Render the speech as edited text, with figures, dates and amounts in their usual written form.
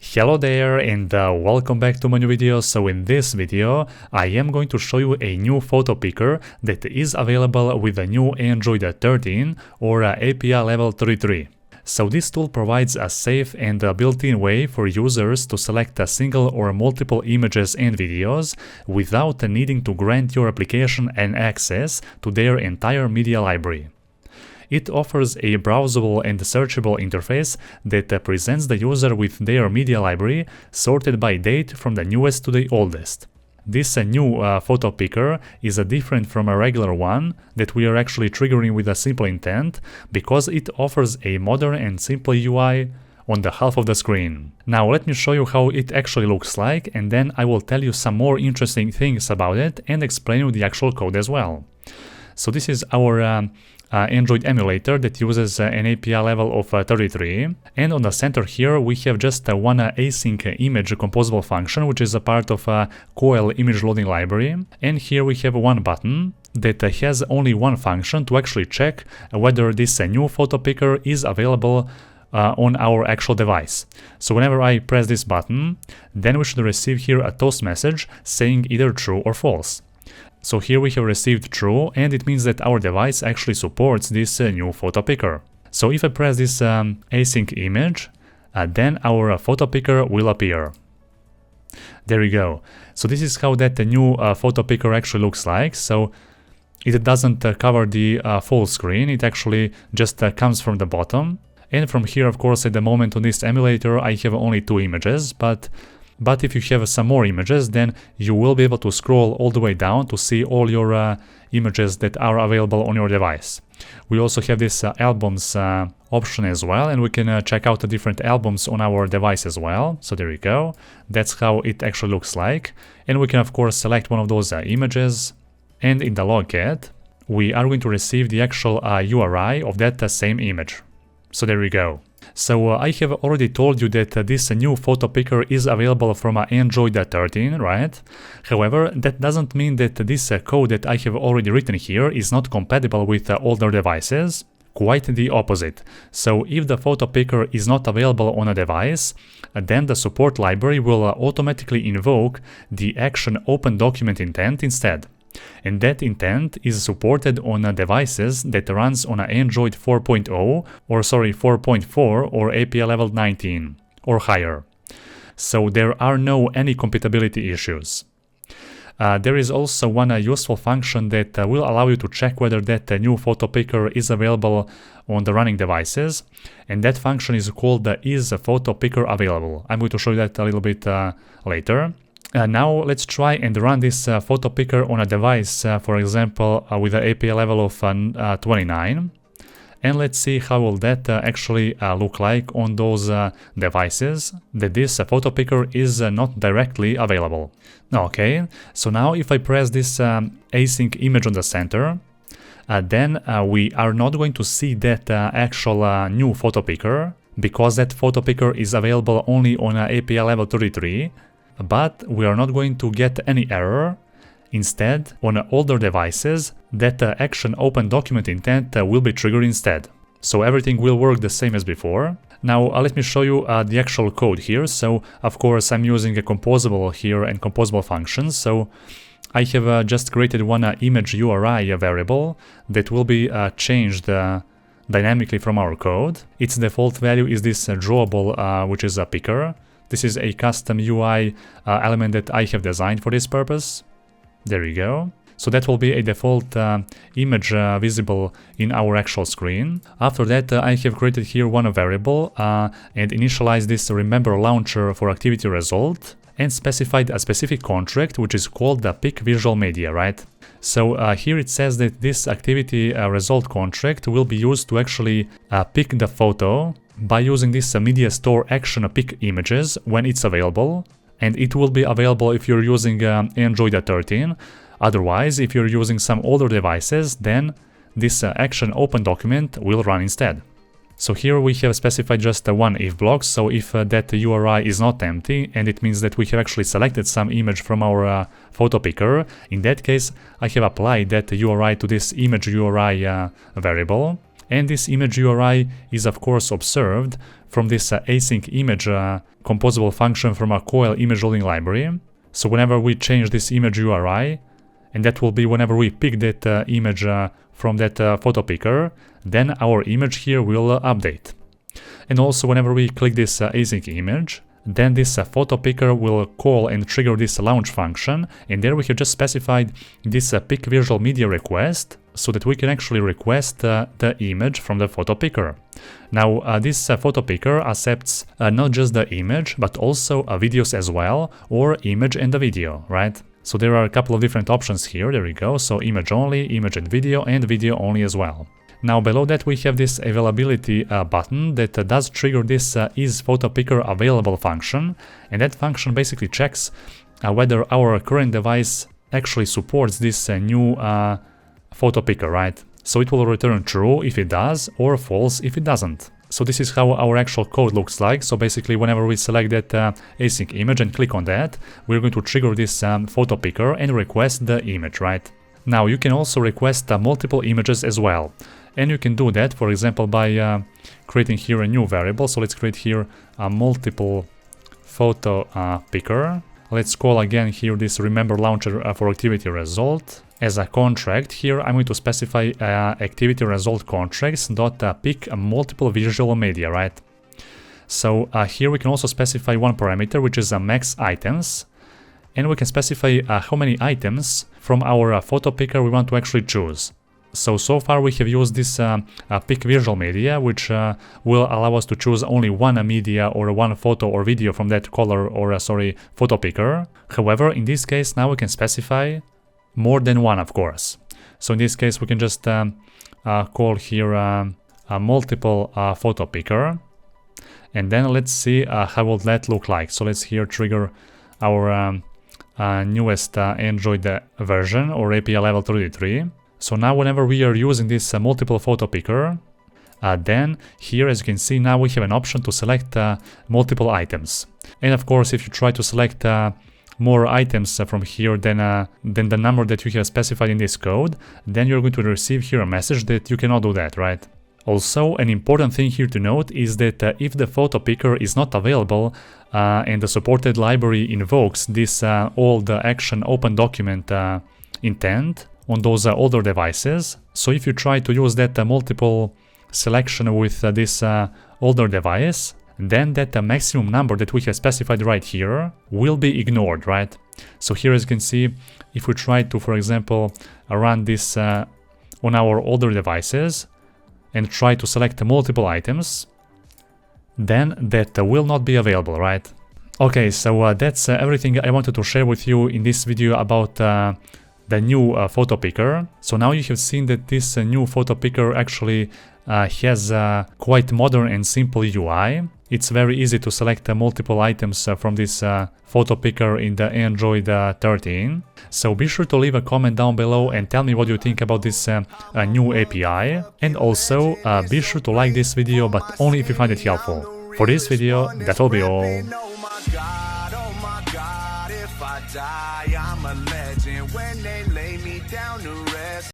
Hello there and welcome back to my new video. So in this video I am going to show you a new photo picker that is available with the new Android 13 or API level 33. So this tool provides a safe and built-in way for users to select a single or multiple images and videos without needing to grant your application an access to their entire media library. It offers a browsable and searchable interface that presents the user with their media library sorted by date from the newest to the oldest. This new photo picker is different from a regular one that we are actually triggering with a simple intent because it offers a modern and simple UI on the half of the screen. Now let me show you how it actually looks like, and then I will tell you some more interesting things about it and explain you the actual code as well. So this is our Android emulator that uses an API level of 33, and on the center here we have just one async image composable function, which is a part of a Coil image loading library, and here we have one button that has only one function to actually check whether this new photo picker is available on our actual device. So whenever I press this button, then we should receive here a toast message saying either true or false. So here we have received true, and it means that our device actually supports this new photo picker. So if I press this async image, then our photo picker will appear. There we go. So this is how that new photo picker actually looks like. So it doesn't cover the full screen, it actually just comes from the bottom. And from here, of course, at the moment on this emulator I have only 2 images, but if you have some more images, then you will be able to scroll all the way down to see all your images that are available on your device. We also have this albums option as well, and we can check out the different albums on our device as well. So there we go. That's how it actually looks like. And we can of course select one of those images, and in the logcat we are going to receive the actual URI of that same image. So there we go. So I have already told you that this new photo picker is available from Android 13, right? However, that doesn't mean that this code that I have already written here is not compatible with older devices. Quite the opposite. So if the photo picker is not available on a device, then the support library will automatically invoke the action open document intent instead. And that intent is supported on devices that runs on Android 4.0 or 4.4 or API level 19 or higher. So there are no any compatibility issues. There is also one useful function that will allow you to check whether that new photo picker is available on the running devices, and that function is called is photo picker available. I'm going to show you that a little bit later. Now let's try and run this photo picker on a device, for example, with an API level of 29. And let's see how will that actually look like on those devices that this photo picker is not directly available. Okay, so now if I press this async image on the center, then we are not going to see that actual new photo picker, because that photo picker is available only on API level 33. But we are not going to get any error. Instead, on older devices, that action open document intent will be triggered instead. So everything will work the same as before. Now let me show you the actual code here. So of course I'm using a composable here and composable functions. So I have just created one image URI variable that will be changed dynamically from our code. Its default value is this drawable, which is a picker. This is a custom UI element that I have designed for this purpose. There we go. So that will be a default image visible in our actual screen. After that, I have created here one variable and initialized this remember launcher for activity result and specified a specific contract which is called the pick visual media, right? So here it says that this activity result contract will be used to actually pick the photo by using this media store action pick images when it's available, and it will be available if you're using Android 13. Otherwise, if you're using some older devices, then this action open document will run instead. So here we have specified just one if block, so if that URI is not empty, and it means that we have actually selected some image from our photo picker, in that case I have applied that URI to this image URI variable, And this image URI is of course observed from this async image composable function from our coil image loading library. So whenever we change this image URI, and that will be whenever we pick that image from that photo picker, then our image here will update. And also whenever we click this async image, then this photo picker will call and trigger this launch function, and there we have just specified this pick visual media request so that we can actually request the image from the photo picker. Now this photo picker accepts not just the image but also videos as well, or image and the video, right? So there are a couple of different options here, there we go, so image only, image and video only as well. Now below that we have this availability button that does trigger this is photo picker available function, and that function basically checks whether our current device actually supports this new photo picker, right? So it will return true if it does, or false if it doesn't. So this is how our actual code looks like. So basically whenever we select that async image and click on that, we're going to trigger this photo picker and request the image, right? Now you can also request multiple images as well. And you can do that, for example, by creating here a new variable. So let's create here a multiple photo picker. Let's call again here this remember launcher for activity result. As a contract here, I'm going to specify activity result contracts dot pick multiple visual media, right? So here we can also specify one parameter, which is max items. And we can specify how many items from our photo picker we want to actually choose. So far we have used this pick visual media, which will allow us to choose only one media or one photo or video from that color or photo picker. However, in this case now we can specify more than one, of course. So in this case we can just call here a multiple photo picker, and then let's see how will that look like. So let's here trigger our newest Android version or API level 33. So now whenever we are using this multiple photo picker, then here, as you can see, now we have an option to select multiple items. And of course, if you try to select more items from here than the number that you have specified in this code, then you're going to receive here a message that you cannot do that, right? Also, an important thing here to note is that if the photo picker is not available and the supported library invokes this old action open document intent on those older devices, so if you try to use that multiple selection with this older device, then that maximum number that we have specified right here will be ignored, right? So here, as you can see, if we try to, for example, run this on our older devices and try to select multiple items, then that will not be available, right? Okay, so that's everything I wanted to share with you in this video about the new photo picker. So now you have seen that this new photo picker actually has quite modern and simple UI. It's very easy to select multiple items from this photo picker in the Android 13. So be sure to leave a comment down below and tell me what you think about this new API. And also be sure to like this video, but only if you find it helpful. For this video, that will be all.